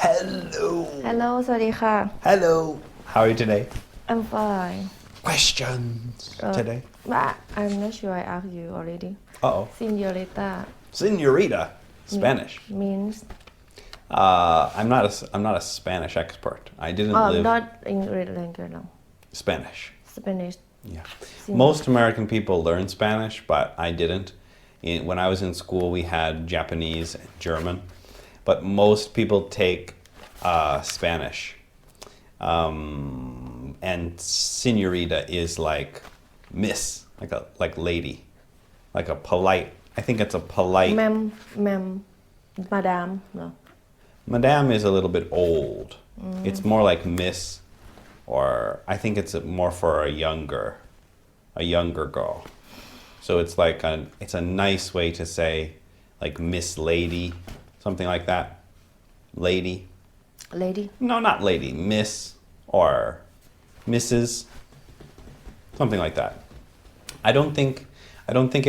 Hello. Hello สวัสดีค่ะ Hello. How are you today? I'm fine. Questions today? But I'm not sure I asked you already. Uh-oh. Señorita Señorita. Spanish. means I'm not a Spanish expert. I didn't live not English language no. Spanish. Spanish. Yeah. Most American people learn Spanish, but I didn't. When I was in school, we had Japanese and German, but most people take Spanish. And señorita is like miss, like lady, like a polite. I think it's a polite. Ma'am, madam, no. Madame is a little bit old. It's more like miss, or I think it's more for a younger girl. So it's like it's a nice way to say like Miss Lady, something like that. Lady. Lady. No, not lady. Miss or Mrs. Something like that. I don't think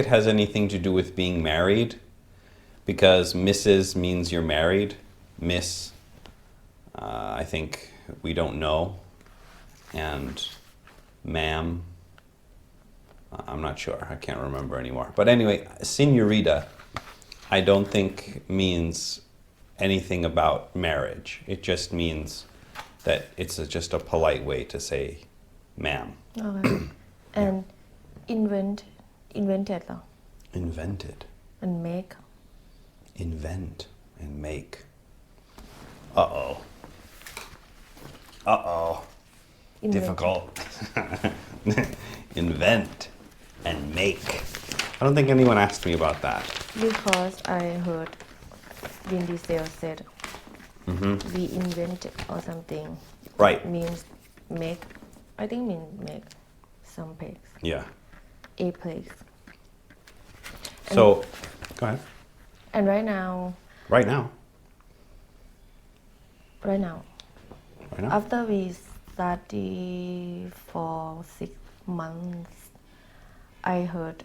it has anything to do with being married, because Mrs. means you're married. Miss, I think we don't know. And ma'am, I'm not sure. I can't remember anymore. But anyway, señorita, I don't think means anything about marriage. It just means that it's just a polite way to say ma'am. Okay. And invented เหรอ Invented. and make Invent and make. Uh-oh. Uh-oh. Invent. Difficult. Invent and make. I don't think anyone asked me about that. because I heard Vin Diesel said we invent or something. Right. Means make. I think mean make some plagues. Yeah. A plagues. So, go ahead. And right now, Right now. after we study for 6 months, I heard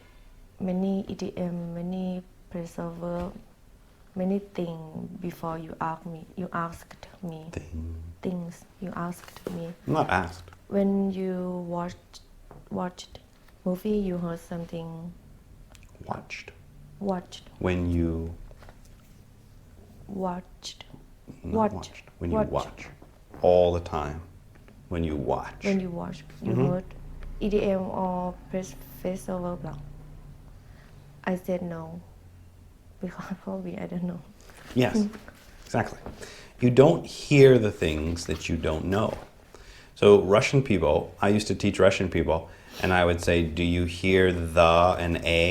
many idiom, many phrasal verb, many things before you asked me. Things you asked me. I'm not asked. When you watched movie, you heard something. Watched. When you watch. All the time. When you watch. You heard idiom or phrasal verb หรอ I said no because probably I don't know. Yes, exactly. You don't hear the things that you don't know. So Russian people, I used to teach Russian people, and I would say, do you hear the and a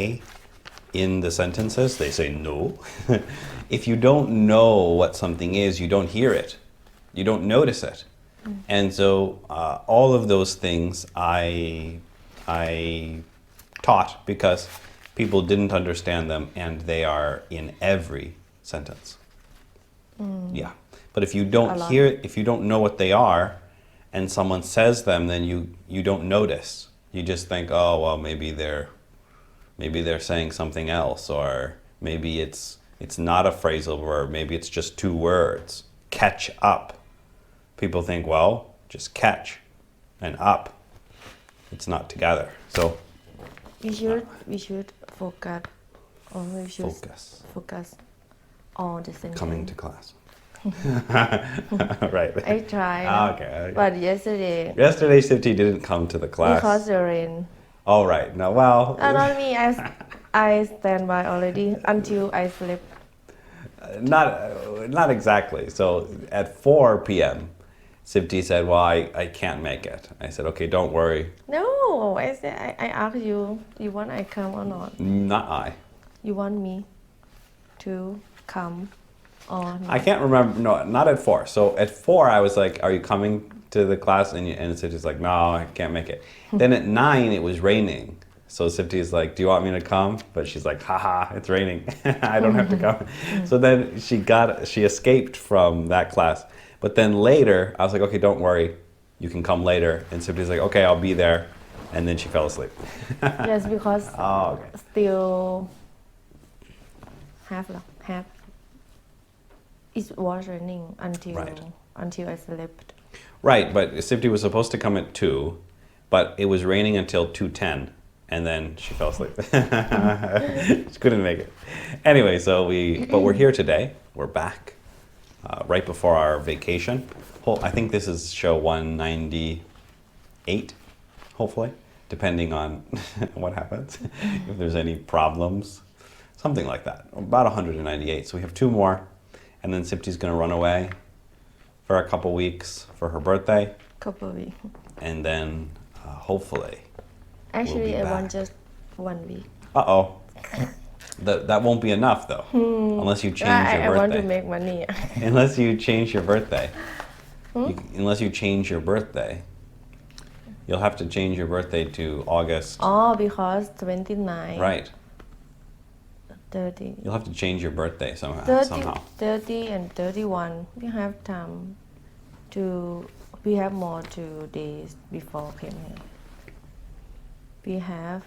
in the sentences? They say no. If you don't know what something is, you don't hear it. You don't notice it. And so all of those things I taught because people didn't understand them, and they are in every sentence. Yeah. But if you don't hear, if you don't know what they are, and someone says them, then you don't notice. You just think, oh well, maybe they're saying something else, or maybe it's not a phrasal verb. Maybe it's just 2 words. Catch up. People think, well, just catch, and up. It's not together. So We should focus, or we should focus on the sentence. coming to class. Right. I tried. Okay. But yesterday, Sifty didn't come to the class. because the rain. All right. Now, well. Not me. I stand by already until I slept. Not exactly. So at 4 p.m., Sifty said, well, I can't make it. I said, okay, don't worry. No, I said I asked you. You want I come or not? Not I. You want me to come or not? I can't remember. No, not at 4. So at 4, I was like, are you coming to the class? And Sifty's like, no, I can't make it. Then at 9, it was raining. So Sifty's like, do you want me to come? But she's like, haha, it's raining. I don't have to come. So then she escaped from that class. But then later, I was like, okay, don't worry. You can come later. And Sifty's like, okay, I'll be there. And then she fell asleep. Yes, because okay. Still have it was raining Right. until I slept. Right, but Sipti was supposed to come at 2, but it was raining until 2:10, and then she fell asleep. She couldn't make it. Anyway, but we're here today. We're back right before our vacation. I think this is show 198, hopefully, depending on what happens, if there's any problems, something like that. About 198. So we have 2 more, and then Sipti's going to run away for a couple weeks for her birthday, Couple weeks. and then hopefully Actually, we'll be I want back. just 1 week. Uh-oh. That won't be enough, though, unless you change your I want to birthday. make money. Unless you change your birthday. Unless you change your birthday. You'll have to change your birthday to August. Oh, because 29, Right. 30, You'll have to change your birthday somehow. 30 and 31. We have time we have more 2 days before came here. We have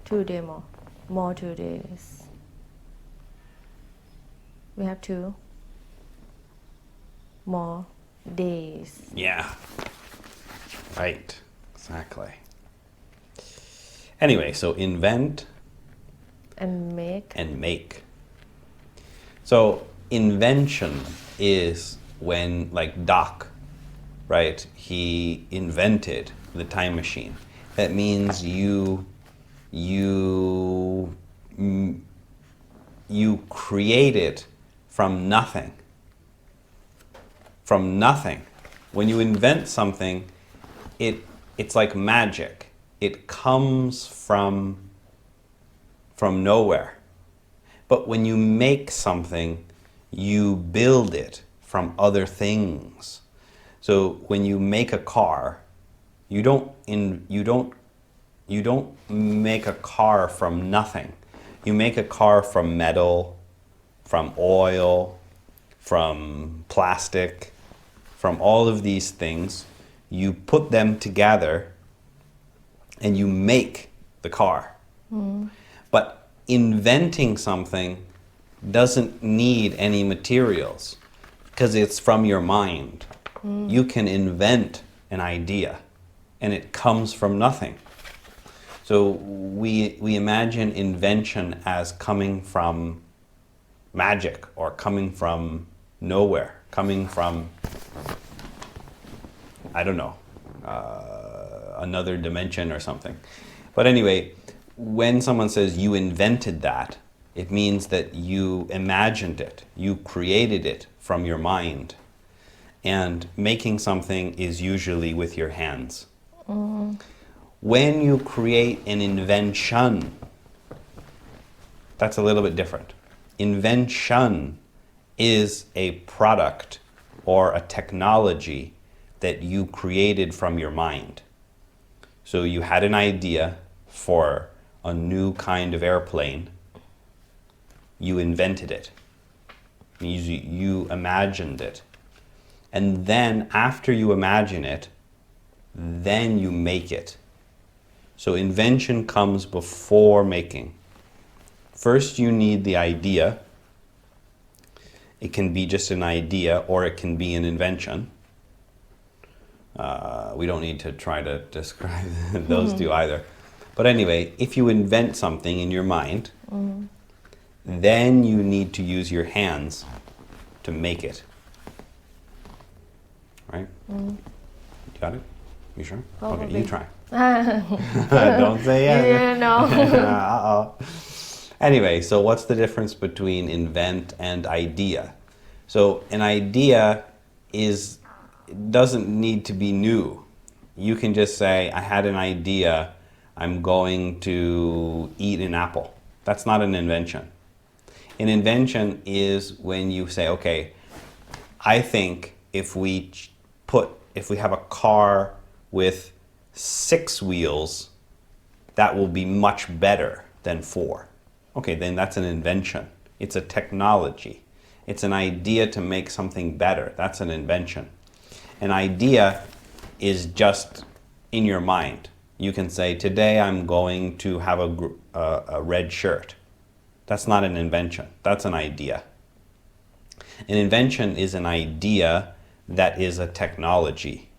2 days more 2 days. We have 2 more days. Yeah. Right. Exactly. Anyway, so invent And make. and make. So invention is when, like Doc, right? He invented the time machine. That means you create it from nothing. From nothing. When you invent something, it's like magic. It comes from nowhere. But when you make something, you build it from other things. So when you make a car, you don't make a car from nothing. You make a car from metal, from oil, from plastic, from all of these things. You put them together and you make the car. But inventing something doesn't need any materials because it's from your mind. You can invent an idea and it comes from nothing. So we imagine invention as coming from magic or coming from nowhere, coming from, I don't know, another dimension or something. But anyway, when someone says you invented that, it means that you imagined it, you created it from your mind. And making something is usually with your hands. When you create an invention, that's a little bit different. Invention is a product or a technology that you created from your mind. So you had an idea for a new kind of airplane. You invented it. You imagined it. And then after you imagine it, then you make it. So invention comes before making. First you need the idea. It can be just an idea or it can be an invention. We don't need to try to describe those two either. But anyway, if you invent something in your mind, then you need to use your hands to make it. Right? You got it? You sure? Probably. Okay, you try. Don't say yes. Yeah, no. Uh-oh. Anyway, so what's the difference between invent and idea? So an idea doesn't need to be new. You can just say, I had an idea, I'm going to eat an apple. That's not an invention. An invention is when you say, okay, I think if we have a car with 6 wheels, that will be much better than 4. Okay, then that's an invention. It's a technology. It's an idea to make something better. That's an invention. An idea is just in your mind. You can say, today I'm going to have a red shirt. That's not an invention. That's an idea. An invention is an idea that is a technology.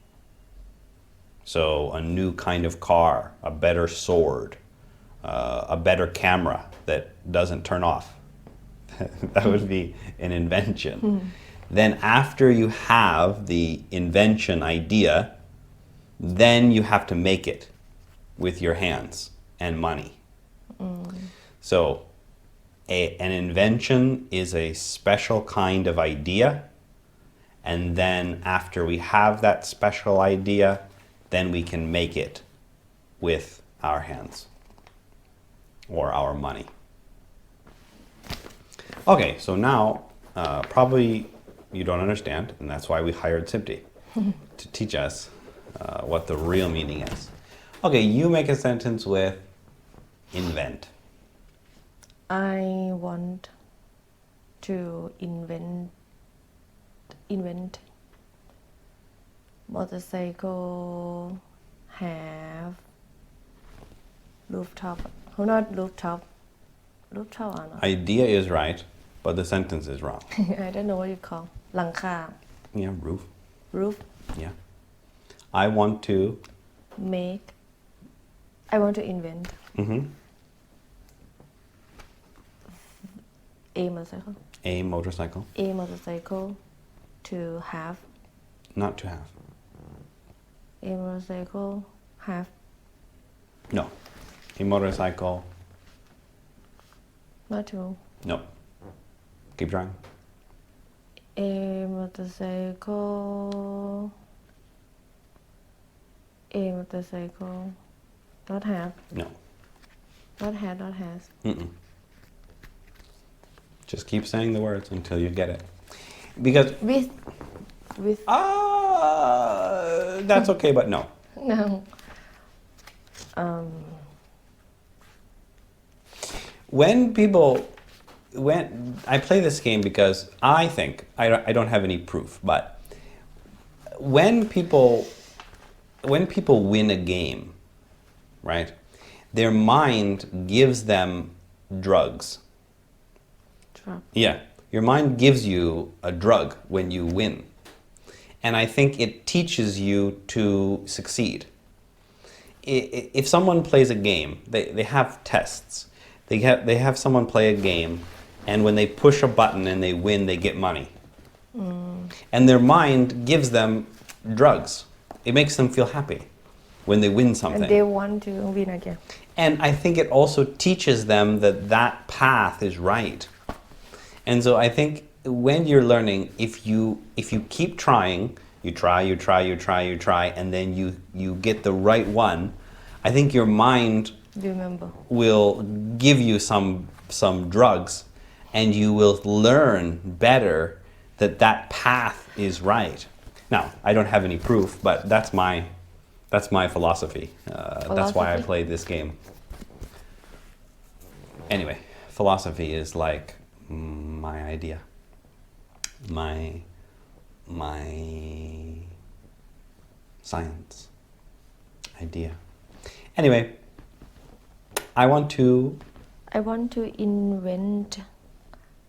So a new kind of car, a better sword, a better camera that doesn't turn off. That would be an invention. Then after you have the invention idea, then you have to make it with your hands and money. So an invention is a special kind of idea, and then after we have that special idea, then we can make it with our hands or our money. Okay, so now probably you don't understand, and that's why we hired Simpti to teach us what the real meaning is. Okay, you make a sentence with invent. I want to invent motorcycle have rooftop. Oh, not rooftop. Rooftop or not? Idea is right, but the sentence is wrong. I don't know what you call หลังคา Yeah, roof. roof Yeah. I want to. make I want to invent a motorcycle A motorcycle. to have Not to have. a motorcycle have No. A motorcycle. not to No. Keep trying. a motorcycle not have No. not had not has Mm-mm. Just keep saying the words until you get it. Because with that's okay, but no. no When I play this game because I think I don't have any proof, but when people win a game, right? Their mind gives them drugs. drop Yeah, your mind gives you a drug when you win. And I think it teaches you to succeed. If someone plays a game, they have tests. They have someone play a game, and when they push a button and they win, they get money. And their mind gives them drugs. It makes them feel happy when they win something. and they want to win again And I think it also teaches them that that path is right. And so I think when you're learning, if you keep trying, you try, and then you get the right one, I think your mind remember will give you some drugs, and you will learn better that path is right. Now, I don't have any proof, but that's my philosophy. That's why I Philosophy? played this game. Anyway, philosophy is like my idea, my science idea. Anyway, I want to invent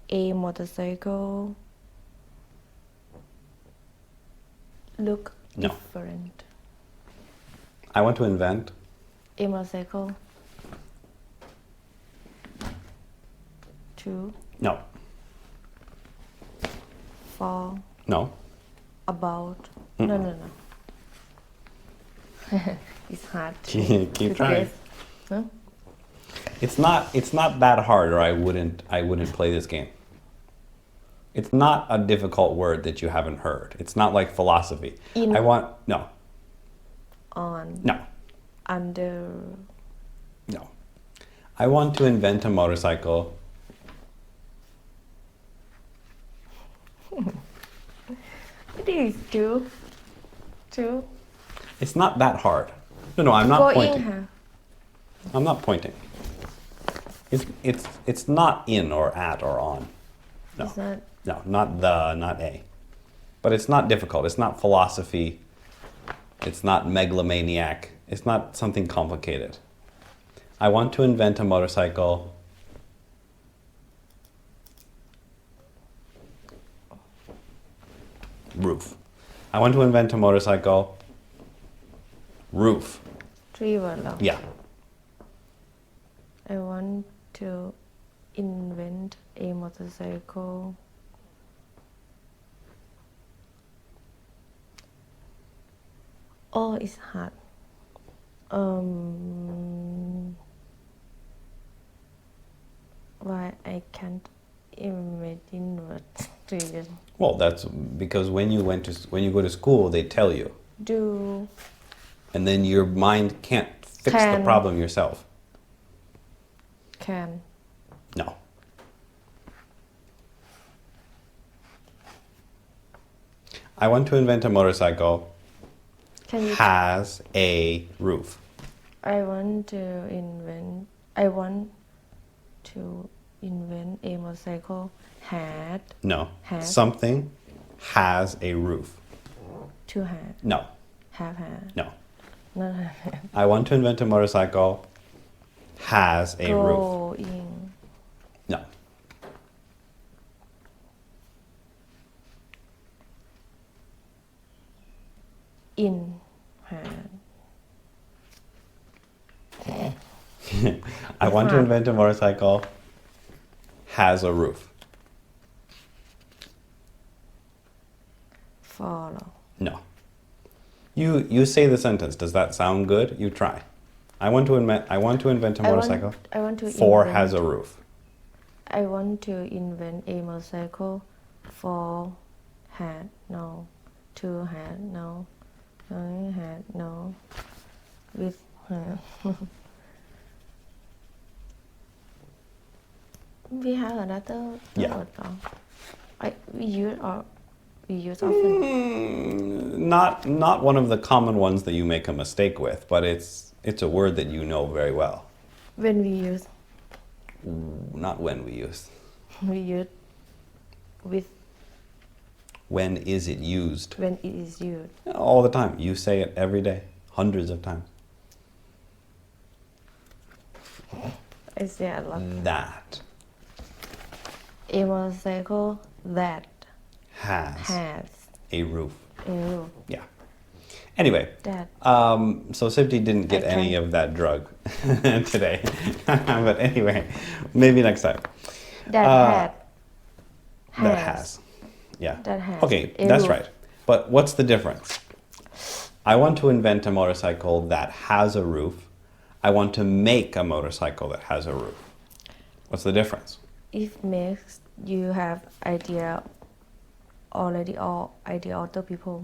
a motorcycle look No. different I want to invent a motorcycle to no for no about no it's hard Keep to trying. guess. Huh? It's not that hard, or I wouldn't play this game. It's not a difficult word that you haven't heard. It's not like philosophy. In- I want no on no under no. I want to invent a motorcycle. it is two It's not that hard. No, I'm not going pointing. huh? I'm not pointing. It's not in or at or on. No. It's not No, not a. But it's not difficult. It's not philosophy. It's not megalomaniac. It's not something complicated. I want to invent a motorcycle roof. I want to invent a motorcycle. Roof. 3 word แล้ว Yeah. I want to invent a motorcycle. Oh, it's hard. Why I can't imagine what to use. Well, that's because when you go to school, they tell you, Do and then your mind can't fix the Can. problem yourself. can No. I want to invent a motorcycle. can you Has a roof. I want to invent a motorcycle had No. Has. Something has a roof. to have No. have had No. no I want to invent a motorcycle. Has a roof. going No. in had I want to hard. invent a motorcycle. Has a roof. for เหรอ No. You say the sentence. Does that sound good? You try. I want to invent a motorcycle. I want to For invent- has a roof. I want to invent a motorcycle for had no to had no had no with had we have another Yeah. word we use often Not one of the common ones that you make a mistake with, but it's a word that you know very well. when we use Not when we use. with When is it used? when it is used All the time. You say it every day, hundreds of times. I say a lot That a motorcycle that has has a roof. a roof Yeah. Anyway, that so Sipti didn't get I any tried. of that drug today. But anyway, maybe next time. that That has. Yeah. That has Okay, a that's roof. right. But what's the difference? I want to invent a motorcycle that has a roof. I want to make a motorcycle that has a roof. What's the difference? if makes you have idea already or idea other people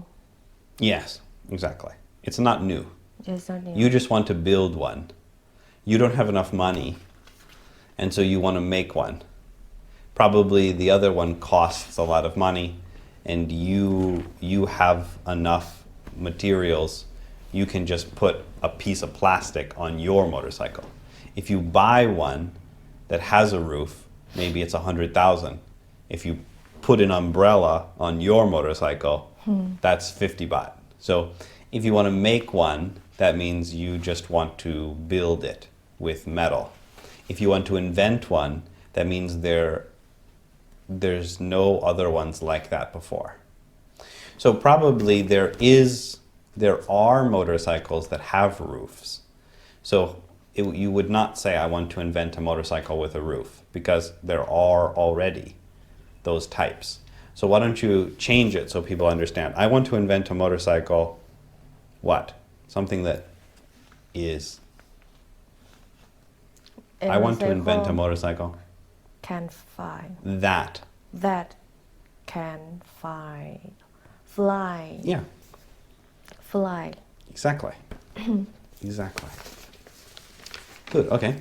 Yes, exactly. It's not new. just something You just want to build one. You don't have enough money, and so you want to make one. Probably the other one costs a lot of money, and you have enough materials. You can just put a piece of plastic on your motorcycle. If you buy one that has a roof, maybe it's 100,000. If you put an umbrella on your motorcycle, that's 50 baht. So if you want to make one, that means you just want to build it with metal. If you want to invent one, that means there's no other ones like that before. So probably there are motorcycles that have roofs. So you would not say, I want to invent a motorcycle with a roof, because there are already those types. So why don't you change it so people understand? I want to invent a motorcycle, what? Something that is. I want to invent a motorcycle can fly that. that can fly Yeah, fly exactly. Exactly. Good, okay.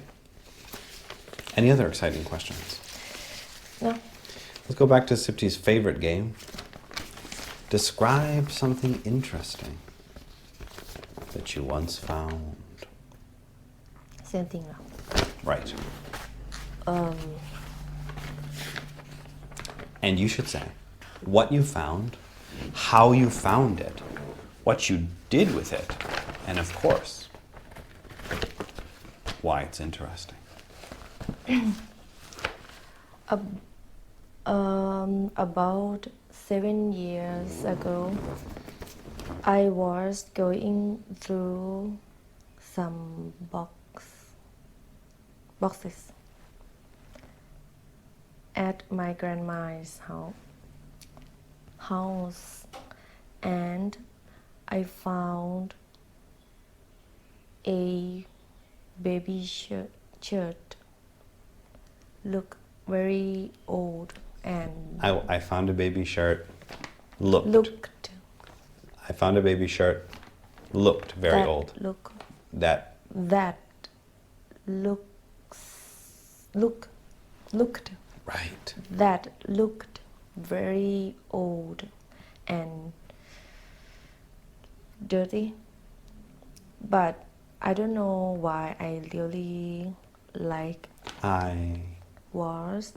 Any other exciting questions? no Let's go back to Sipti's favorite game. Describe something interesting that you once found. same thing เหรอ Right. And you should say what you found, how you found it, what you did with it, and of course, why it's interesting. about 7 years ago, I was going through some boxes at my grandma's house, and I found a baby shirt. Look very old and I found a baby shirt. Looked. I found a baby shirt. Looked very old. That looked right. that looked very old and dirty, but I don't know why I really like I was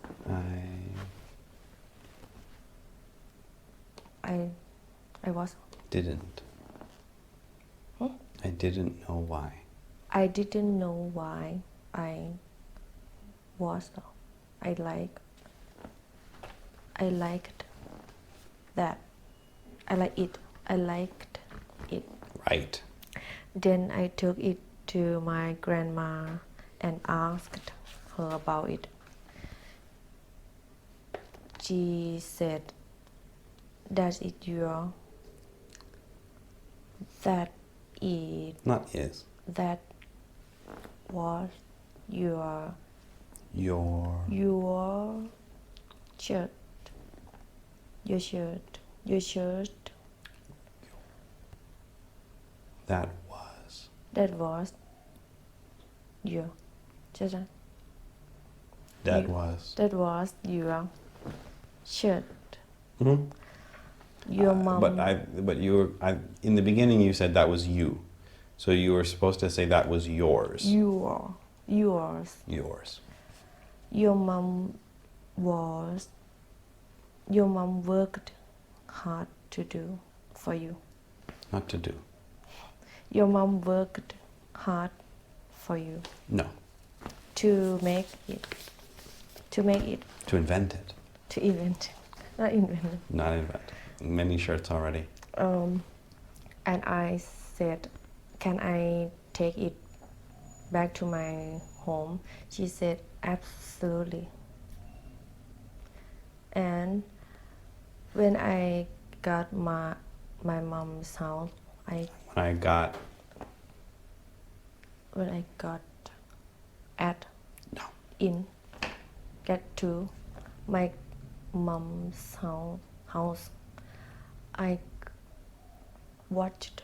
I was didn't. I didn't know why. I didn't know why I was I liked that I liked it. Right. Then I took it to my grandma and asked her about it. She said, "That is your. That is. Not is. That was your shirt. Your shirt. Your shirt. That was. That was your. Just that. That was. That was your shirt. Mhm. Your mom. But you were. In the beginning, you said that was you, so you were supposed to say that was yours. Yours. Yours. Your mom worked hard to do for you. Not to do. Your mom worked hard for you No. to make it. To invent it. To invent. Not invent. Not invent. Many shirts already. And I said, "Can I take it back to my home?" She said, "Absolutely." And when I got my mom's house, When I got get to my mom's house, I washed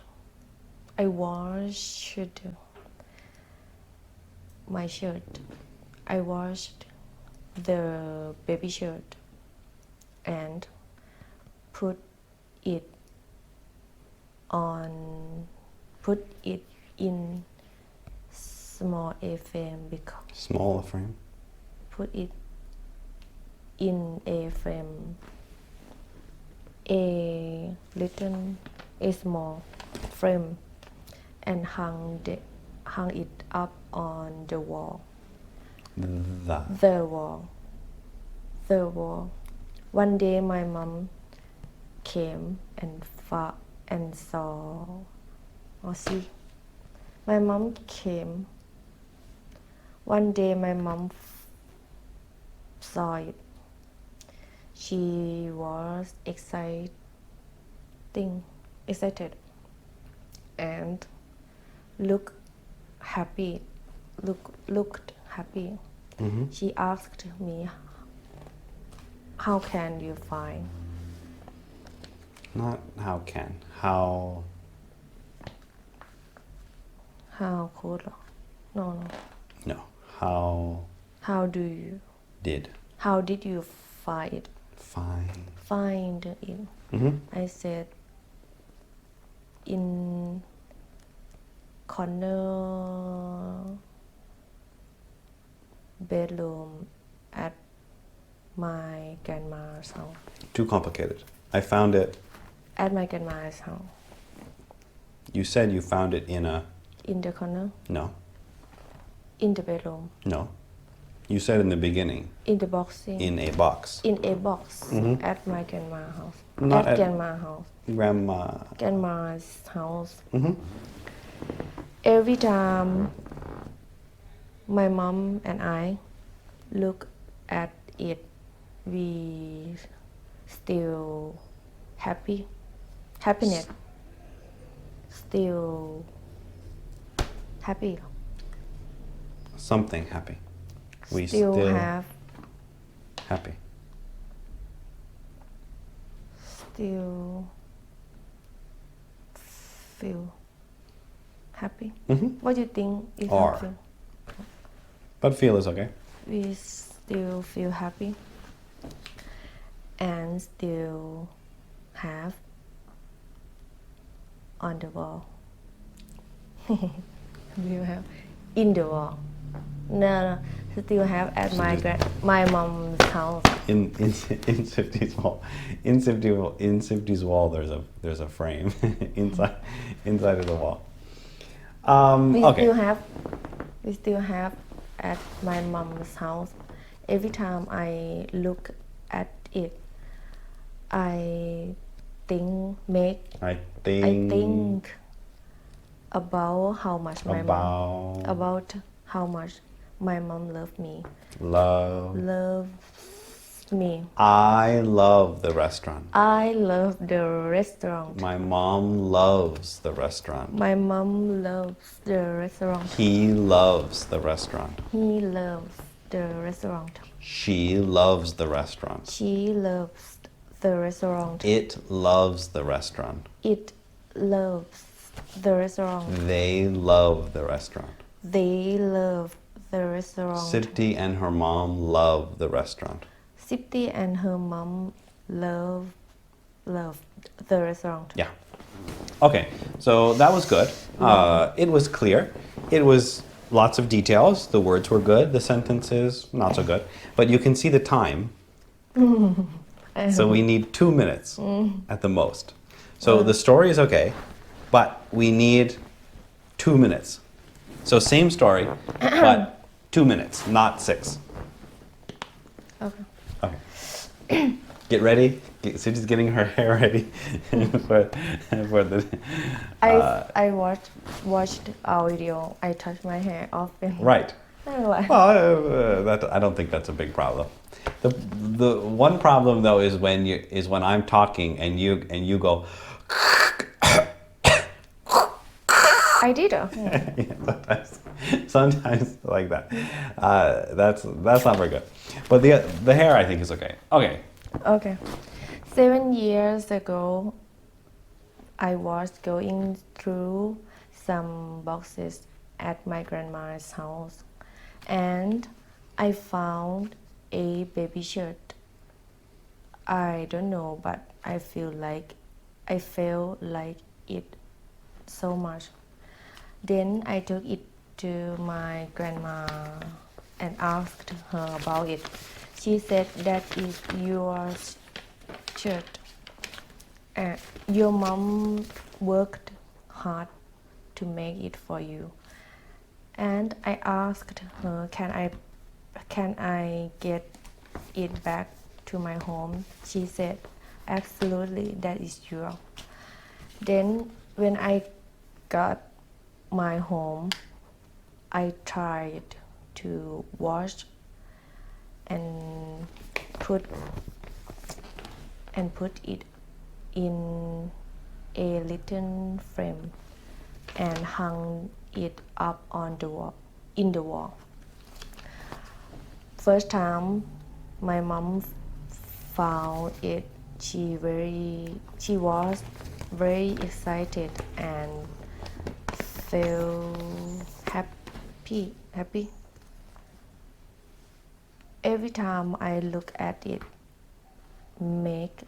my shirt. I washed the baby shirt and put it in small frame because small frame. put it in a frame, a small frame, and hung it up on the wall. The wall. One day my mom came and saw. See, my mom came. One day my mom saw it. She was excited and looked happy. Mm-hmm. She asked me, "How can you find?" Not how can. How. How could? No. No. How. How do you? Did. How did you find it? Find it. Mm-hmm. I said, in corner bedroom at my grandma's house. Too complicated. I found it. At my grandma's house. You said you found it in a. In the corner. No. In the bedroom. No. You said in the beginning. In the boxing. In a box. In a box at my grandma's house. Not at- grandma's house. Grandma's house. Every time my mom and I look at it, we still happiness. Still happy. Something happy. We still have happy. Still feel happy. What do you think is Or. feel? But feel is okay. We still feel happy and still have on the wall. You have in the wall. No, still have at my mom's house. In Sifty's wall. In Sifty's wall there's a frame inside of the wall. Okay. We still have at my mom's house. Every time I look at it, I think about how much my mom loved me. Loves me. I love the restaurant. I love the restaurant. My mom loves the restaurant. My mom loves the restaurant. He loves the restaurant. He loves the restaurant. She loves the restaurant. She loves the restaurant. It loves the restaurant. It loves the restaurant. They love the restaurant. They love the restaurant. Sifty and her mom love the restaurant. Sifty and her mom love the restaurant. Yeah. Okay, so that was good. It was clear. It was lots of details. The words were good. The sentences, not so good. But you can see the time. So we need 2 minutes at the most. So the story is okay, but we need 2 minutes. So same story, but 2 minutes, not 6. Okay. Okay. Get ready. Sifty's getting her hair ready for the. I watched our video. I touch my hair often. Right. Anyway. Well, I don't think that's a big problem. The one problem though is when I'm talking and you go. I did. Yeah, sometimes like that. That's not very good. But the hair I think is okay. Okay. Okay. 7 years ago, I was going through some boxes at my grandma's house, and I found a baby shirt. I don't know, but I felt like it so much. Then I took it to my grandma and asked her about it. She said that is your shirt. Your mom worked hard to make it for you. And I asked her, can I get it back to my home? She said, absolutely, that is yours. Then when I got my home, I tried to wash and put it in a little frame and hung it up on the wall, in the wall. First time my mom found it, she was very excited and felt happy. Every time I look at it, make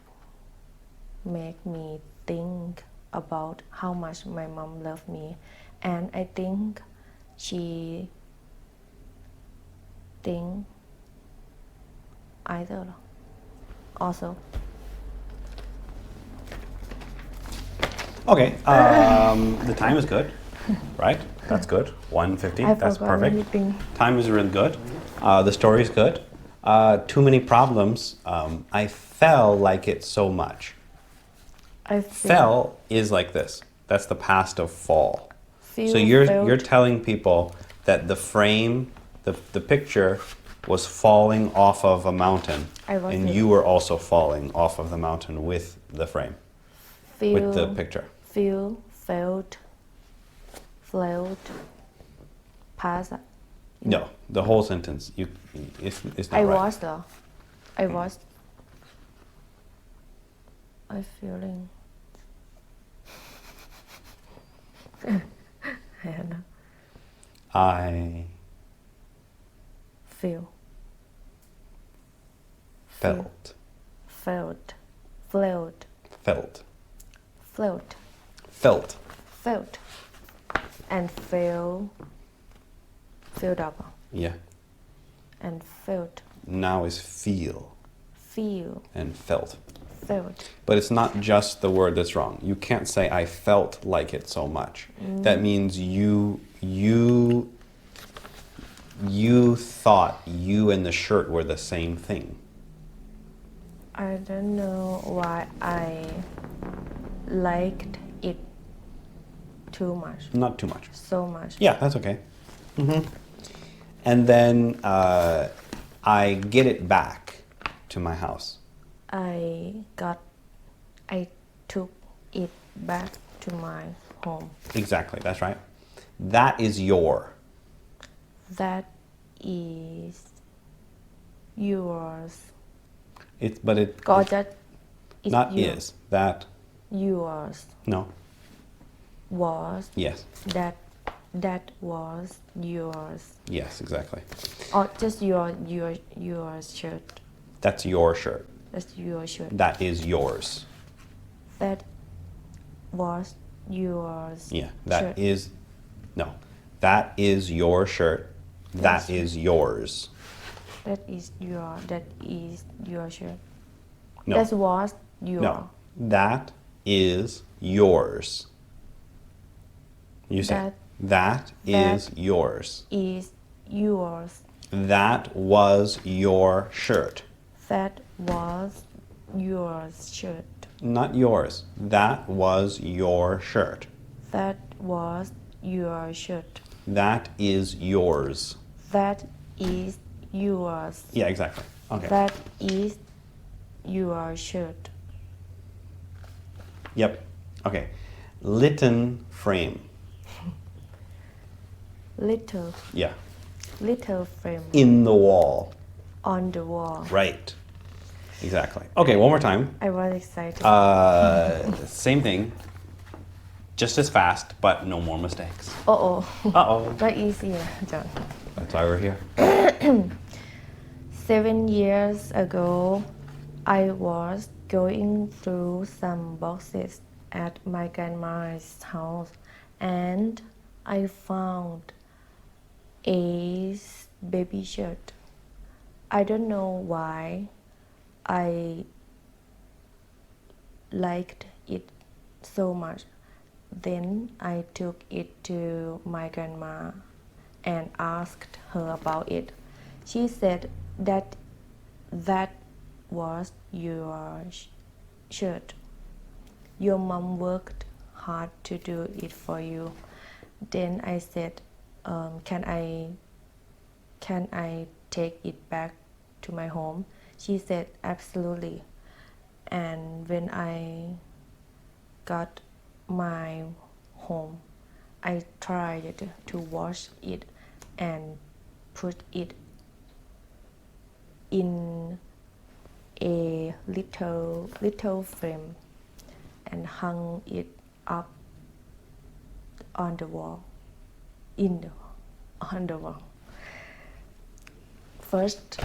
me think about how much my mom loved me, and I think she think either also. Okay. The time is good, right? That's good. 1:50. That's perfect. Anything. Time is really good. The story's good. Too many problems. I fell like it so much. I Fell is like this. That's the past of fall. feel So you're felt telling people that the frame, the picture was falling off of a mountain, I was and it. you were also falling off of the mountain with the frame, with the picture. feel felt past No, the whole sentence. It's not I right. was เหรอ I was I feeling I don't know I feel felt, felt felt felt, felt felt. felt and filled up Yeah. and felt Now is feel feel and felt. felt But it's not just the word that's wrong. You can't say I felt like it so much. That means you thought you and the shirt were the same thing. I don't know why I liked it too much Not too much. so much Yeah, that's okay. And then I get it back to my house. I took it back to my home. Exactly, that's right. That is your. That is yours. But it ก็จะ is not yours. is. That Yours no. was Yes. that was yours. Yes, exactly. Or just your shirt. That's your shirt. That's your shirt. That is yours. That was yours. Yeah, that shirt. is no. That is your shirt. That Yes. is yours. That is your shirt. No. That was your. No. That is yours. You say that is yours. Is yours. That was your shirt. That was your shirt. Not yours. That was your shirt. That was your shirt. That is yours. That is yours. Yeah, exactly. Okay. That is your shirt. Yep. Okay. Litten frame. Yeah. Little frame In the wall. on the wall. Right. Exactly. Okay, one more time. I was excited. Same thing. Just as fast, but no more mistakes. oh. Uh-oh. Not easy, John. That's why we're here. 7 years ago, I was going through some boxes at my grandma's house and I found a baby shirt. I don't know why I liked it so much. Then I took it to my grandma and asked her about it. She said that was your shirt. Your mom worked hard to do it for you. Then I said, can I take it back to my home? She said, absolutely. And when I got my home, I tried to wash it and put it in a little frame and hung it up on the wall. On the wall. First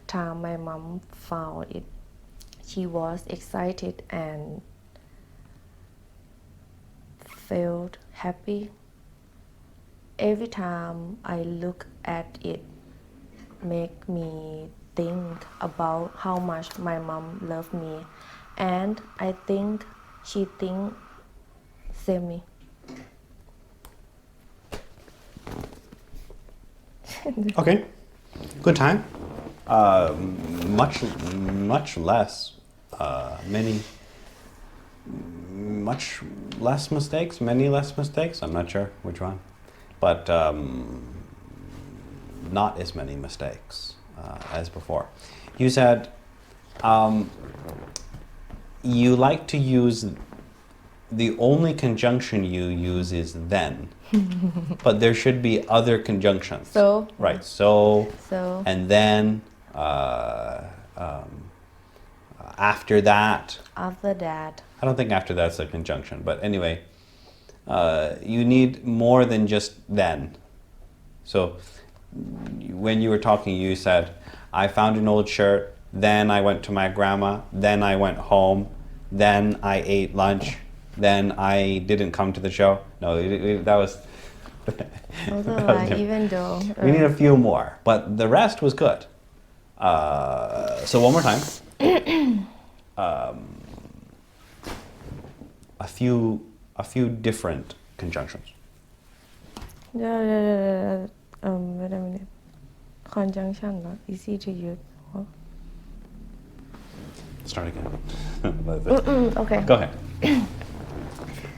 time my mom found it, she was excited and felt happy. Every time I look at it, make me think about how much my mom loved me, and I think she thinks same me. Okay. Good time. Much less. Much less mistakes. Many less mistakes. I'm not sure which one, but not as many mistakes as before. You said you like to use. The only conjunction you use is then, but there should be other conjunctions. So. Right. So. So. And then. After that. After that. I don't think after that's a conjunction, but anyway, you need more than just then. So when you were talking, you said, I found an old shirt, then I went to my grandma, then I went home, then I ate lunch, then I didn't come to the show. No, that was... Otherwise, even though... We need a few more, but the rest was good. So one more time. A few different conjunctions. Wait a minute. Conjunction, not easy to use. Start again. Okay. Go ahead.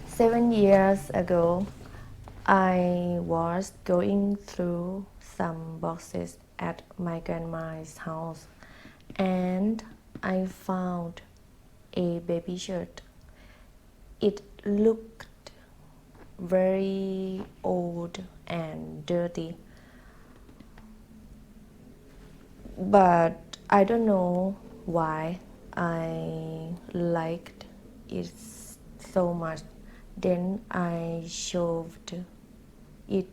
7 years ago, I was going through some boxes at my grandma's house, and I found a baby shirt. It looked very old and dirty, but I don't know why I liked it so much. Then I showed it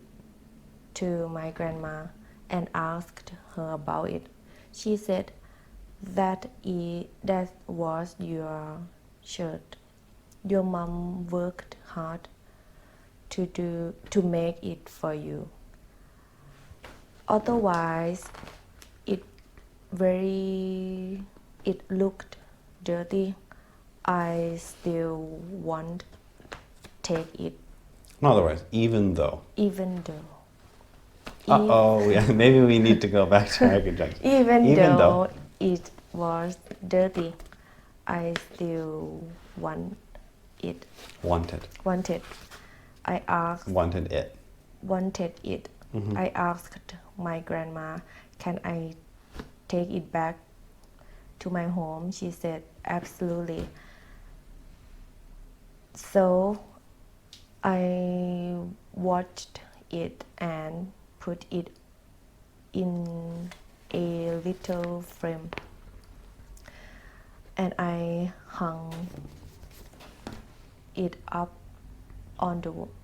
to my grandma and asked her about it. She said that was your shirt. Your mom worked hard to make it for you. Otherwise, it looked dirty. I still won't take it. In other words, even though. Even though. Yeah, maybe we need to go back to our conjunction. Even though it was dirty, I still want it. Wanted. I asked. Wanted it. Wanted it. Mm-hmm. I asked my grandma, can I take it back to my home? She said, absolutely. So I watched it and put it in a little frame, and I hung it up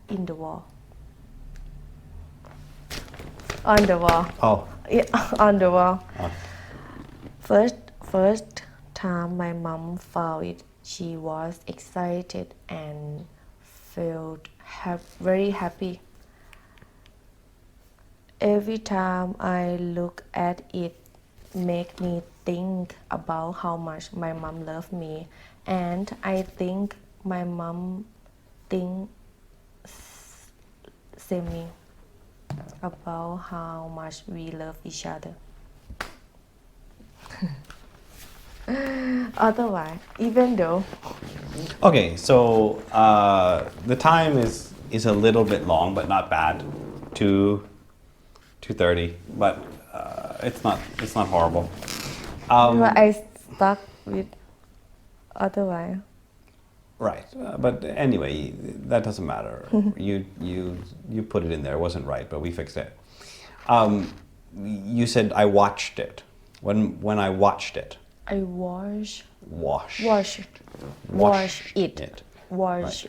in the wall. On the wall. Oh. Yeah, on the wall. Oh. First time my mom found it, she was excited and felt very happy. Every time I look at it, make me think about how much my mom loved me, and I think my mom thinks same me about how much we love each other. Otherwise, even though. Okay, so the time is a little bit long, but not bad. 2:30, but it's not horrible. But I stuck with otherwise. Right, but anyway, that doesn't matter. You put it in there. It wasn't right, but we fixed it. You said I watched it. When I watched it. I watched it. Right. Washed it. Watched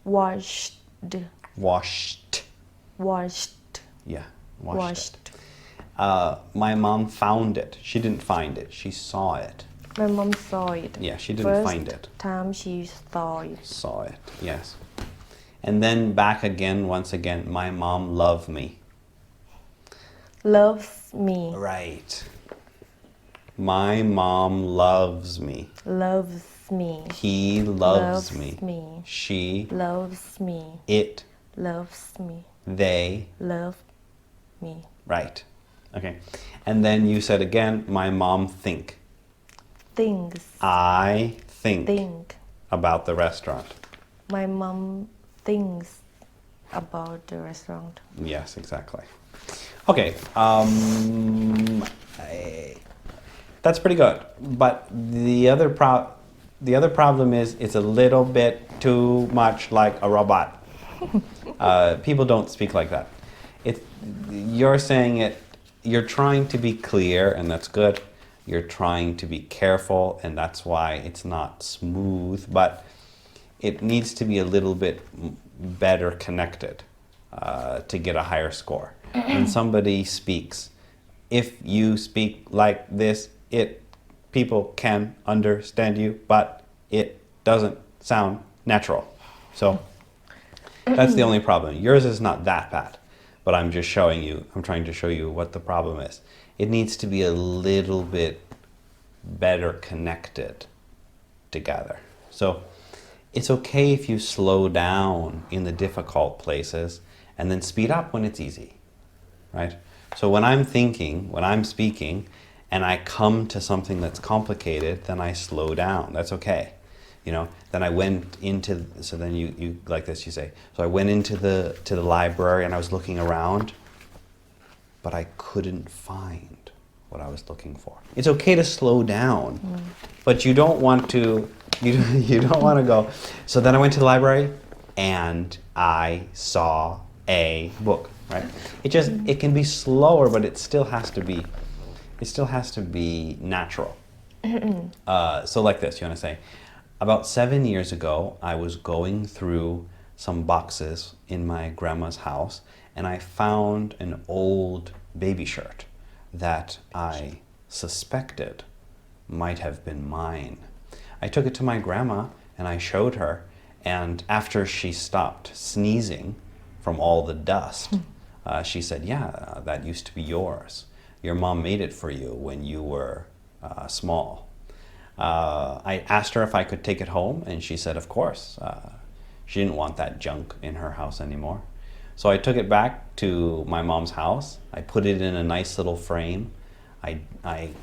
Watch it. Yeah, washed it. My mom found it. She didn't find it. She saw it. My mom saw it. Yeah, she didn't find it. First time she saw it. Saw it, yes. And then back again, once again, my mom loved me. Loves me. Right. My mom loves me. Loves me. He loves me. Me. She. Loves me. It loves me. They, Love me. right. Okay. And then you said again, my mom think. Thinks. I think Think. about the restaurant. My mom thinks about the restaurant. Yes, exactly. Okay. That's pretty good. But the other problem is it's a little bit too much like a robot. People don't speak like that. You're saying it. You're trying to be clear, and that's good. You're trying to be careful, and that's why it's not smooth. But it needs to be a little bit better connected to get a higher score. When somebody speaks, if you speak like this, people can understand you, but it doesn't sound natural. So that's the only problem. Yours is not that bad, but I'm trying to show you what the problem is. It needs to be a little bit better connected together. So it's okay if you slow down in the difficult places and then speed up when it's easy, right? So when I'm speaking, and I come to something that's complicated, then I slow down. That's okay. Then I went into, so then you like this, you say, so I went into the library and I was looking around, but I couldn't find what I was looking for. It's okay to slow down, but you don't want to go. So then I went to the library and I saw a book, right? It can be slower, but it still has to be natural. So like this, you want to say, about 7 years ago, I was going through some boxes in my grandma's house, and I found an old baby shirt that I suspected might have been mine. I took it to my grandma and I showed her, and after she stopped sneezing from all the dust, she said, yeah, that used to be yours. Your mom made it for you when you were small. I asked her if I could take it home, and she said, of course. She didn't want that junk in her house anymore. So I took it back to my mom's house. I put it in a nice little frame. I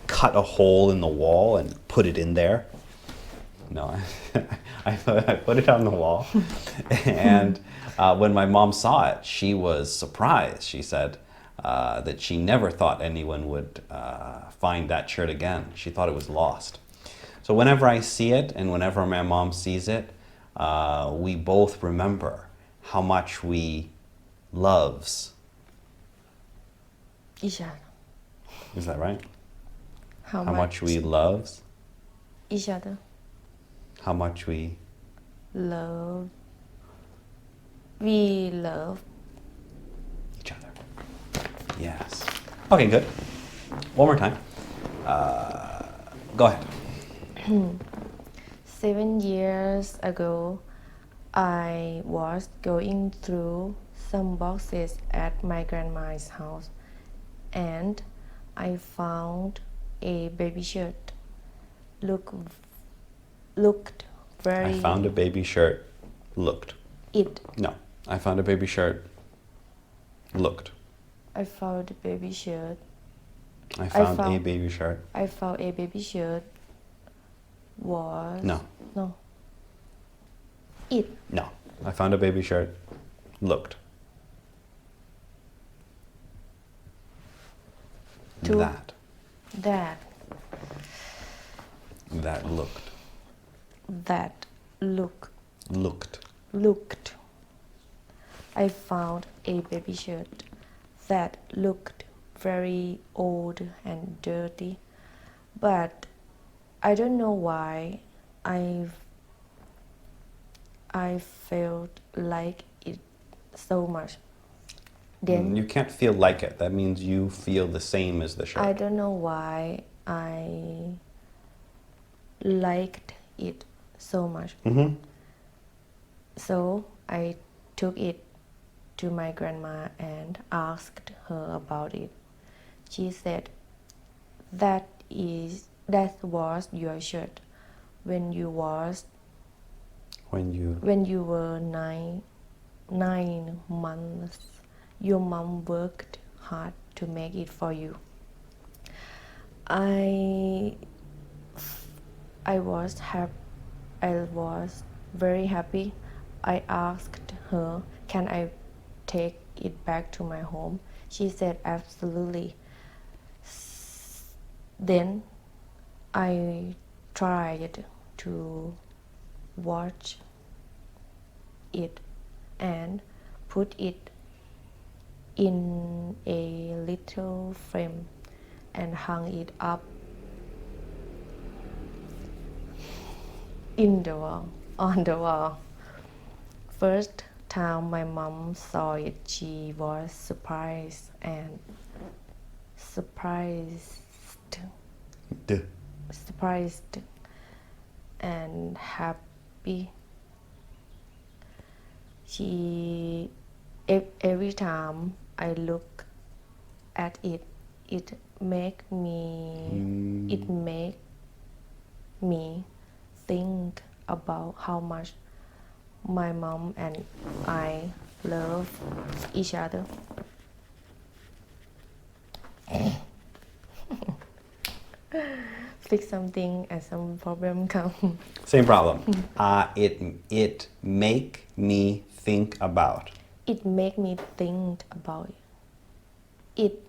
cut a hole in the wall and put it in there. No, I put it on the wall. And when my mom saw it, she was surprised. She said that she never thought anyone would find that shirt again. She thought it was lost. So whenever I see it and whenever my mom sees it, we both remember how much we loves. Each other. Is that right? How much we loves? Each other. How much we love. We love each other. Yes. Okay, good. One more time. Go ahead. 7 years ago, I was going through some boxes at my grandma's house, and I found a baby shirt. Looked very. I found a baby shirt. Looked. It. No. I found a baby shirt. Looked. I found a baby shirt. I found a baby shirt. I found a baby shirt. Was. No. No. It. No. I found a baby shirt. Looked. To that. That. That looked. That look. Looked. Looked. I found a baby shirt that looked very old and dirty, but I don't know why I felt like it so much. Then you can't feel like it. That means you feel the same as the shirt. I don't know why I liked it so much. Mm-hmm. So I took it to my grandma and asked her about it. She said, that was your shirt when you were 9 months. Your mom worked hard to make it for you. I was very happy. I asked her, "Can I take it back to my home?" She said, "Absolutely." Then I tried to watch it and put it in a little frame and hung it up in the wall, on the wall. First time my mom saw it, she was surprised and happy. Every time I look at it, it make me think about how much my mom and I love each other. Fix something and some problem come. Same problem. It make me think about. It make me think about it.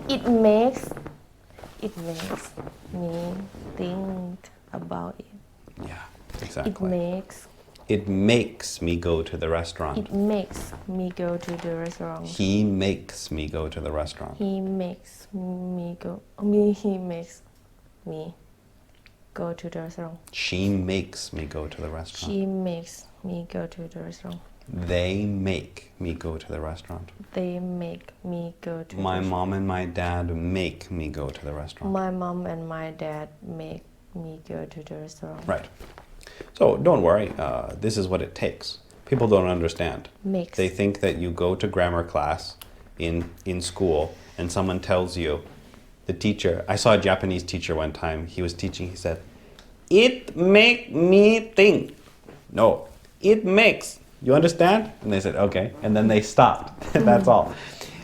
It makes me think about it. Yeah, exactly. It makes me go to the restaurant. me go to the restaurant. He makes me go to the restaurant. He makes me go to the restaurant. She makes me go to the restaurant. She makes me go to the restaurant. They make me go to the restaurant. They make me go to My the mom and my dad make me go to the restaurant. My mom and my dad make me go to the restaurant. Right. So don't worry. This is what it takes. People don't understand. Makes. They think that you go to grammar class in school and someone tells you, the teacher, I saw a Japanese teacher one time, he was teaching, he said, "It make me think." No, it makes. You understand? And they said, okay. And then they stopped. That's all.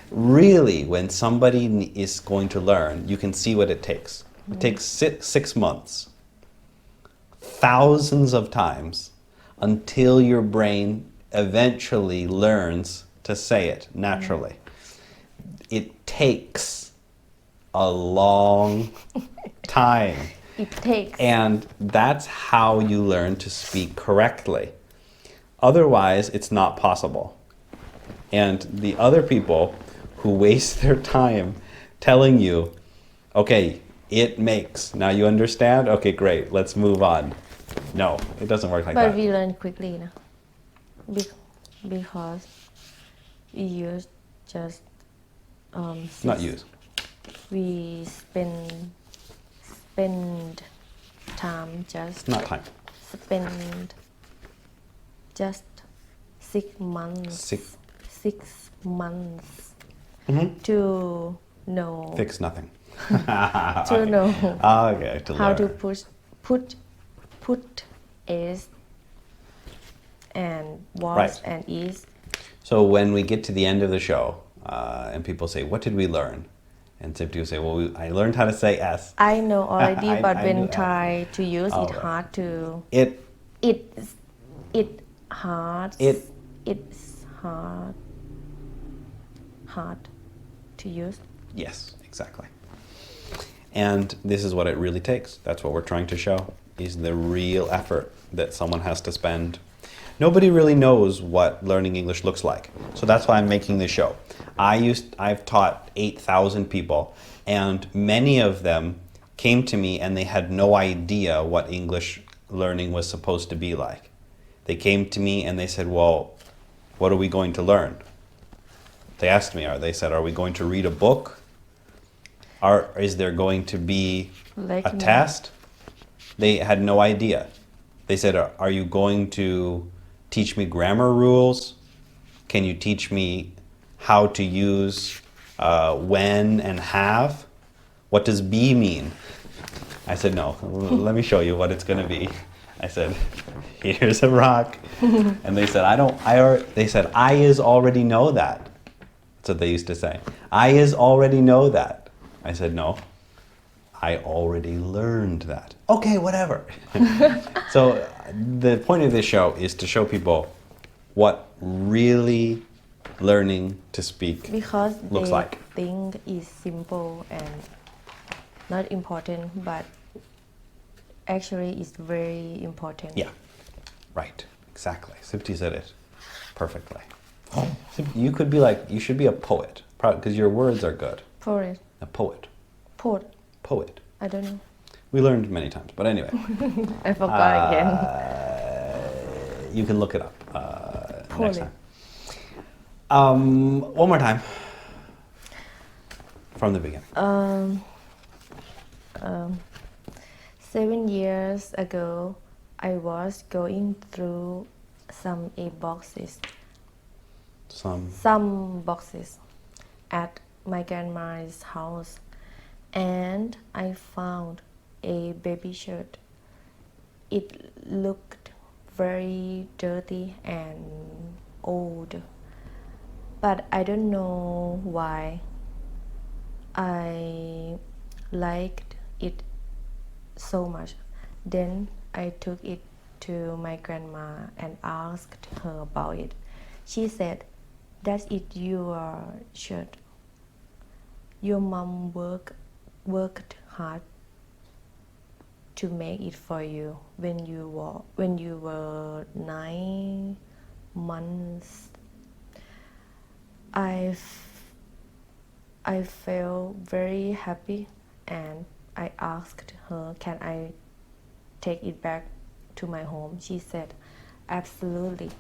Really, when somebody is going to learn, you can see what it takes. It takes 6 months, thousands of times, until your brain eventually learns to say it naturally. It takes a long time. It takes. And that's how you learn to speak correctly. Otherwise, it's not possible. And the other people who waste their time telling you, okay, it makes. Now you understand? Okay, great. Let's move on. No, it doesn't work like But that. we learn quickly, no? Because we use just Not use. we spend time just Not time. spend just 6 months. 6 months to know. Fix nothing. To know Okay, to how learn. to put is and was Right. and is. So when we get to the end of the show, and people say, what did we learn? And Sipti will say, well, I learned how to say S. I know already, but I when knew try to use it right. hard to it's hard to use. Yes, exactly. And this is what it really takes. That's what we're trying to show, is the real effort that someone has to spend. Nobody really knows what learning English looks like. So that's why I'm making this show. I've taught 8,000 people, and many of them came to me and they had no idea what English learning was supposed to be like. They came to me and they said, well, what are we going to learn? They asked me, they said, are we going to read a book? Is there going to be a test? They had no idea. They said, are you going to teach me grammar rules? Can you teach me how to use when and have? What does be mean? I said, no, let me show you what it's going to be. I said, here's a rock. And they said, they said, I is already know that. That's what they used to say. I is already know that. I said, no, I already learned that. Okay, whatever. So the point of this show is to show people what really learning to speak because looks they like. think it's simple and not important, but actually it's very important. Yeah, right, exactly. Sipti said it perfectly. You could be like, you should be a poet, because your words are good. Poet. A poet. Poet. Poet. I don't know. We learned many times, but anyway. I forgot again. You can look it up next Poet. time. One more time. From the beginning. 7 years ago, I was going through some boxes. Some boxes at my grandma's house, and I found a baby shirt. It looked very dirty and old, but I don't know why. I liked it so much. Then I took it to my grandma and asked her about it. She said, "That's it your shirt. Your mom worked hard to make it for you when you were 9 months." I felt very happy and I asked her, "Can I take it back to my home?" She said, "Absolutely."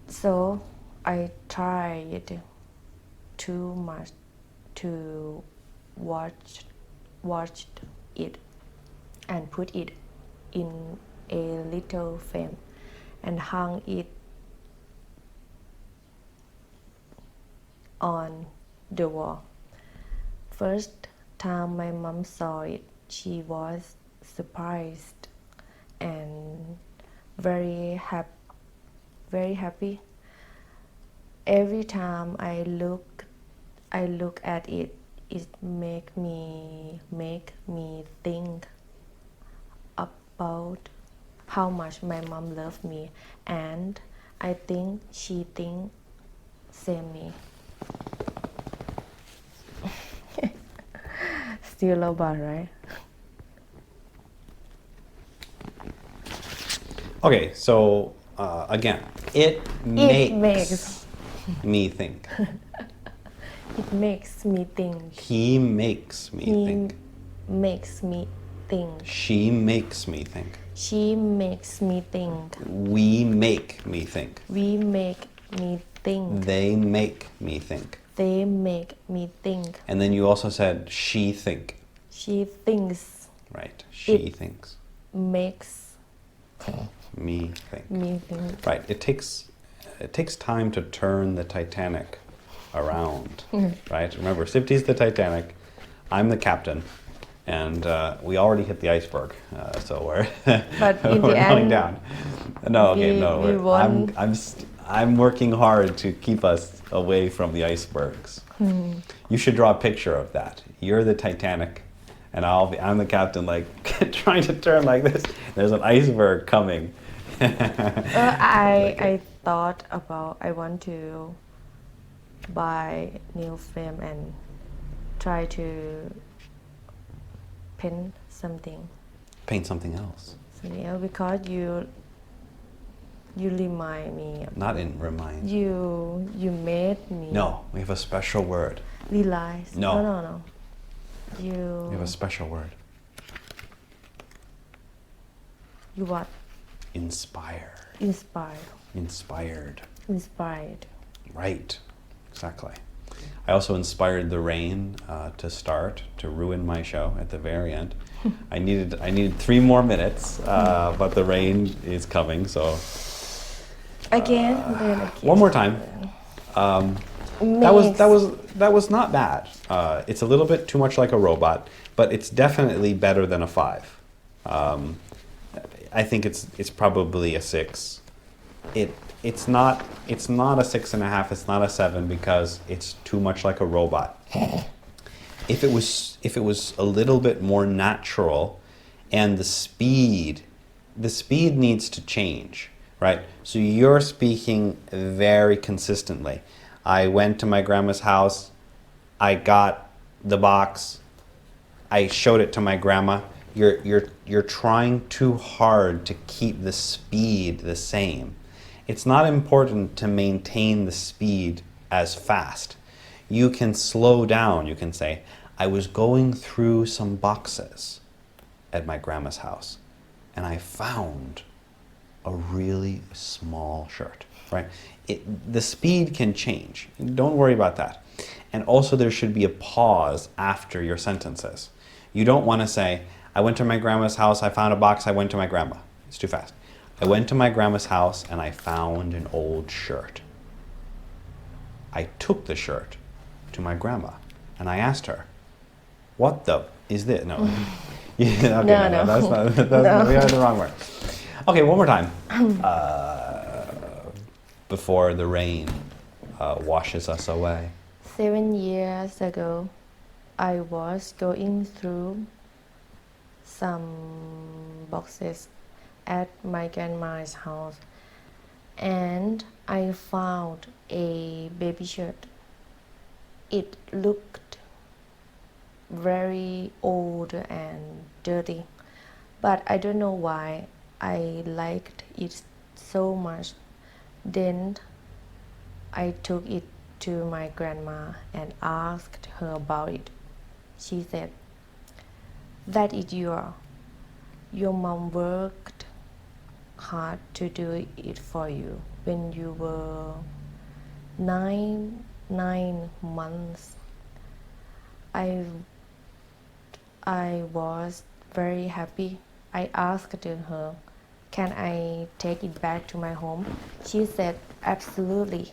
So I tried too much to watch it and put it in a little frame and hung it on the wall. First time my mom saw it, she was surprised and very happy. Every time I look at it, it make me think about how much my mom loved me, and I think she think same me. Still robot, right? Okay, so again, it makes me think. It makes me think. He makes me think. Makes me think. She makes me think. She makes me think. We make me think. We make me think. They make me think. They make me think. And then you also said she think. She thinks. Right. She It thinks. Makes Me think. me think. Right. It takes time to turn the Titanic around. Right. Remember, Sipti's the Titanic. I'm the captain. And we already hit the iceberg, so we're But in we're the going end, down. No, okay, no. we won. I'm working hard to keep us away from the icebergs. You should draw a picture of that. You're the Titanic, and I'm the captain, like trying to turn like this. There's an iceberg coming. I thought about I want to buy new frame and try to paint something. Paint something else. Because you remind me. Not in remind. You made me. No, we have a special word. Realize. No. No. We have a special word. You what? Inspire. Inspired. Inspired. Right. Exactly. I also inspired the rain to ruin my show at the very end. I needed 3 more minutes, but the rain is coming, so. Again. One more time. That was not bad. It's a little bit too much like a robot, but it's definitely better than a 5. I think it's probably a 6. It's not a 6.5. It's not a 7 because it's too much like a robot. If it was a little bit more natural, and the speed needs to change, right? So you're speaking very consistently. I went to my grandma's house. I got the box. I showed it to my grandma. You're trying too hard to keep the speed the same. It's not important to maintain the speed as fast. You can slow down. You can say, I was going through some boxes at my grandma's house, and I found a really small shirt, right? The speed can change. Don't worry about that. And also there should be a pause after your sentences. You don't want to say, I went to my grandma's house, I found a box, I went to my grandma. It's too fast. I went to my grandma's house and I found an old shirt. I took the shirt to my grandma and I asked her, what the is this? No. Yeah, okay, no, that's not, we are the wrong word. Okay, one more time. Before the rain washes us away. 7 years ago, I was going through some boxes at my grandma's house, and I found a baby shirt. It looked very old and dirty, but I don't know why I liked it so much. Then I took it to my grandma and asked her about it. She said, that is your mom worked hard to do it for you when you were nine months. I was very happy. I asked her, can I take it back to my home? She said, absolutely.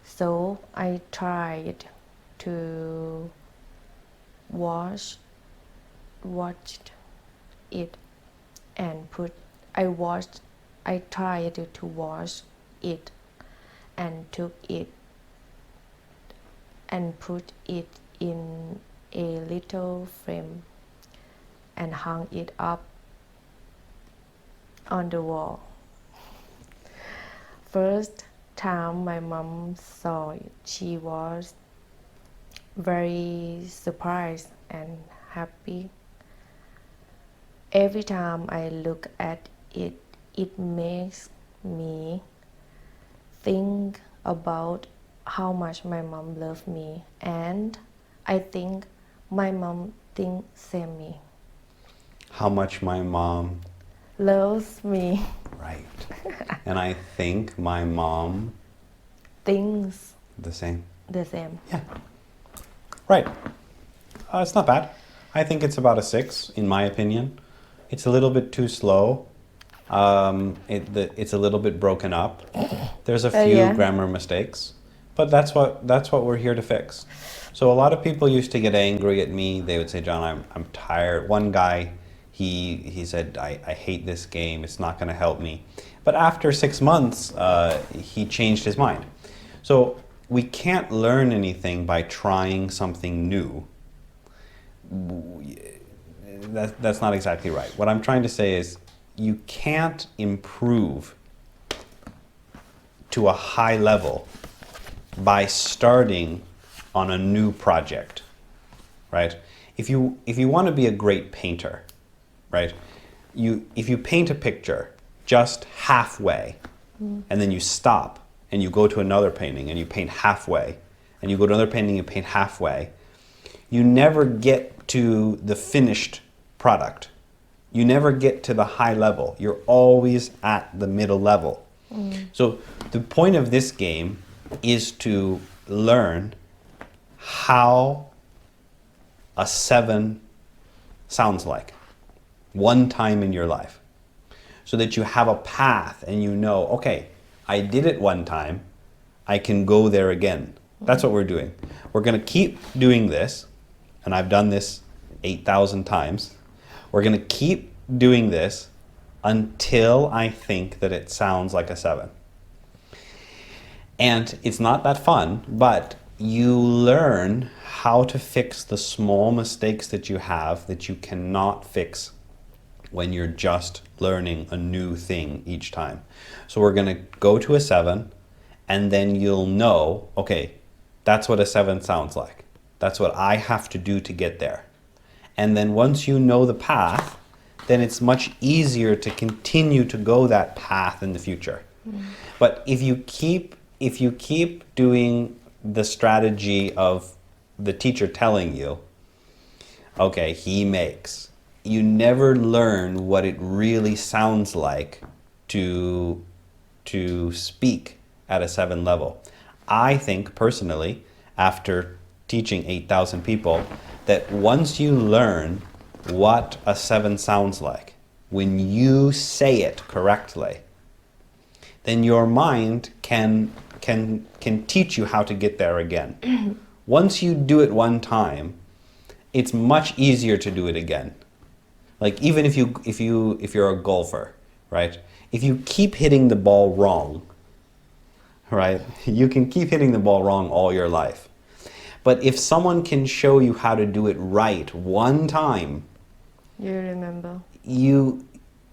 So I tried to wash it and I tried to wash it and took it and put it in a little frame and hung it up on the wall. First time my mom saw it, she was very surprised and happy. Every time I look at it, it makes me think about how much my mom loved me, and I think my mom thinks same me. How much my mom Loves me. Right. And I think my mom Thinks the same. the same. Yeah. Right. It's not bad. I think it's about a 6 in my opinion. It's a little bit too slow. It's a little bit broken up. There's a few yeah. grammar mistakes, but that's what we're here to fix. So a lot of people used to get angry at me. They would say, John, I'm tired. One guy, he said, I hate this game. It's not going to help me. But after 6 months, he changed his mind. So we can't learn anything by trying something new. That's not exactly right. What I'm trying to say is you can't improve to a high level by starting on a new project, right? If you want to be a great painter, right? If you paint a picture just halfway, and then you stop and you go to another painting and you paint halfway, and you go to another painting and you paint halfway, you never get to the finished product. You never get to the high level. You're always at the middle level. So the point of this game is to learn how a 7 sounds like one time in your life, so that you have a path and you know, okay, I did it one time, I can go there again. That's what we're doing. We're going to keep doing this, and I've done this 8,000 times. We're going to keep doing this until I think that it sounds like a 7. And it's not that fun, but you learn how to fix the small mistakes that you have that you cannot fix when you're just learning a new thing each time. So we're going to go to a 7, and then you'll know, okay, that's what a 7 sounds like. That's what I have to do to get there. And then once you know the path, then it's much easier to continue to go that path in the future. But if you keep doing the strategy of the teacher telling you, okay, he makes, you never learn what it really sounds like to speak at a 7 level. I think personally, after teaching 8,000 people, that once you learn what a 7 sounds like, when you say it correctly, then your mind can teach you how to get there again. Once you do it one time, it's much easier to do it again. Like even if you're a golfer, right? If you keep hitting the ball wrong, right? You can keep hitting the ball wrong all your life. But if someone can show you how to do it right one time, You remember.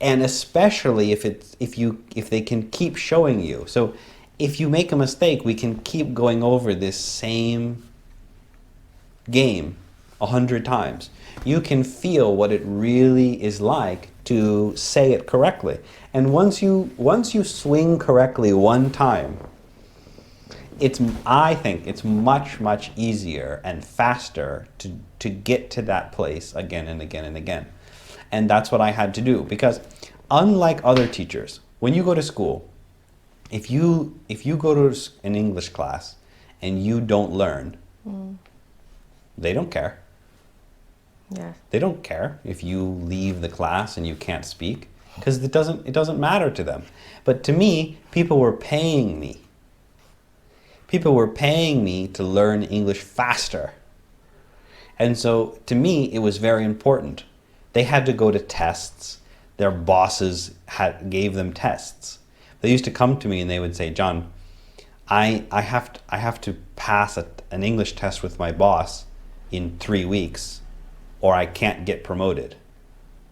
And especially if they can keep showing you. So if you make a mistake, we can keep going over this same game 100 times. You can feel what it really is like to say it correctly. And once you swing correctly one time, I think it's much easier and faster to get to that place again and again and again. And that's what I had to do, because unlike other teachers, when you go to school, if you go to an English class and you don't learn, they don't care. Yes. They don't care if you leave the class and you can't speak, because it doesn't matter to them. But to me, people were paying me. People were paying me to learn English faster. And so to me, it was very important. They had to go to tests. Their bosses gave them tests. They used to come to me and they would say, John, I have to pass an English test with my boss in 3 weeks or I can't get promoted,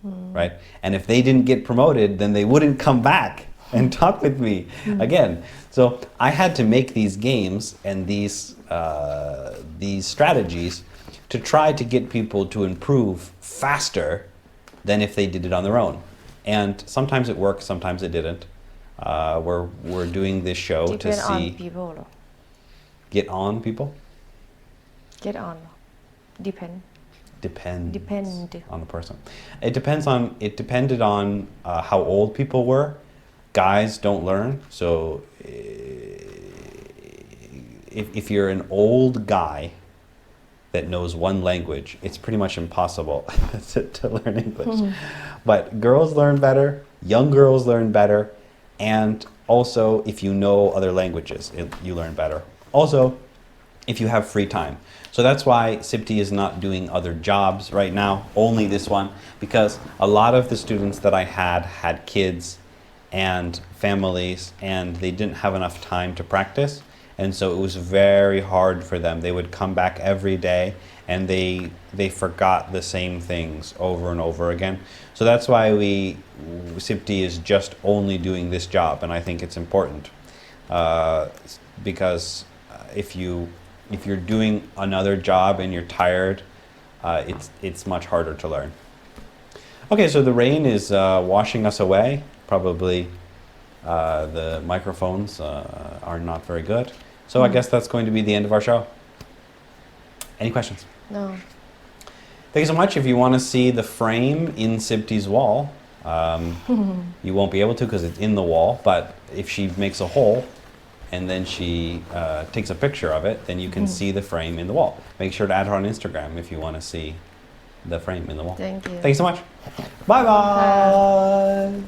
right? And if they didn't get promoted, then they wouldn't come back and talk with me again. So I had to make these games and these strategies to try to get people to improve faster than if they did it on their own. And sometimes it worked, sometimes it didn't. We're doing this show to see... Depend on people. Get on people? Get on. Depend. Depend on the person. It depended on how old people were. Guys don't learn, so if you're an old guy that knows one language, it's pretty much impossible to learn English. But girls learn better, young girls learn better, and also if you know other languages, you learn better. Also, if you have free time. So that's why Sipti is not doing other jobs right now, only this one, because a lot of the students that I had kids and families, and they didn't have enough time to practice. And so it was very hard for them. They would come back every day and they forgot the same things over and over again. So that's why Sipti is just only doing this job, and I think it's important. Because if you're doing another job and you're tired, it's much harder to learn. Okay, so the rain is washing us away. Probably the microphones are not very good. So I guess that's going to be the end of our show. Any questions? No. Thank you so much. If you want to see the frame in Sipti's wall, you won't be able to because it's in the wall, but if she makes a hole and then she takes a picture of it, then you can see the frame in the wall. Make sure to add her on Instagram if you want to see the frame in the wall. Thank you. Thanks so much. Bye-bye.